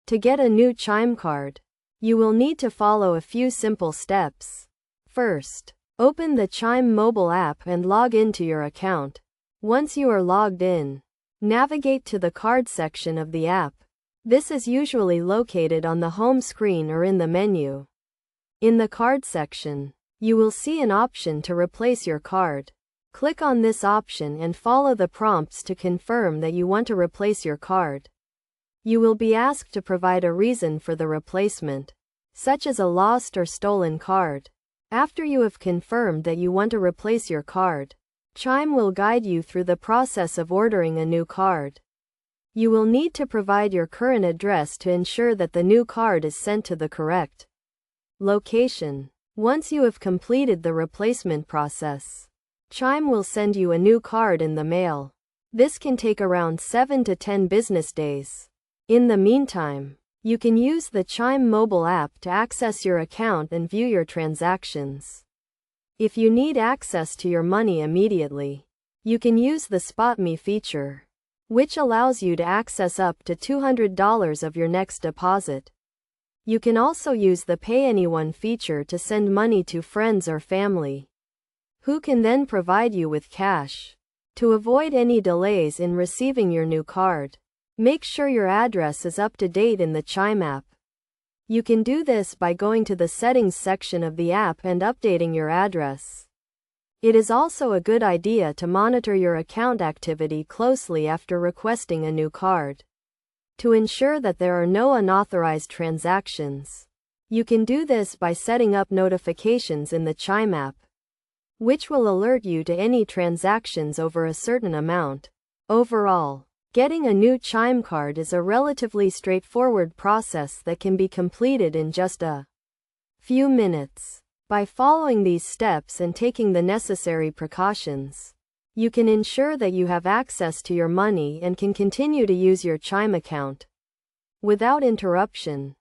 To get a new Chime card, you will need to follow a few simple steps. First, open the Chime mobile app and log into your account. Once you are logged in, navigate to the card section of the app. This is usually located on the home screen or in the menu. In the card section, you will see an option to replace your card. Click on this option and follow the prompts to confirm that you want to replace your card. You will be asked to provide a reason for the replacement, such as a lost or stolen card. After you have confirmed that you want to replace your card, Chime will guide you through the process of ordering a new card. You will need to provide your current address to ensure that the new card is sent to the correct location. Once you have completed the replacement process, Chime will send you a new card in the mail. This can take around 7 to 10 business days. In the meantime, you can use the Chime mobile app to access your account and view your transactions. If you need access to your money immediately, you can use the Spot Me feature, which allows you to access up to $200 of your next deposit. You can also use the Pay Anyone feature to send money to friends or family, who can then provide you with cash. To avoid any delays in receiving your new card, make sure your address is up to date in the Chime app. You can do this by going to the settings section of the app and updating your address. It is also a good idea to monitor your account activity closely after requesting a new card, to ensure that there are no unauthorized transactions. You can do this by setting up notifications in the Chime app, which will alert you to any transactions over a certain amount. Overall, getting a new Chime card is a relatively straightforward process that can be completed in just a few minutes. By following these steps and taking the necessary precautions, you can ensure that you have access to your money and can continue to use your Chime account without interruption.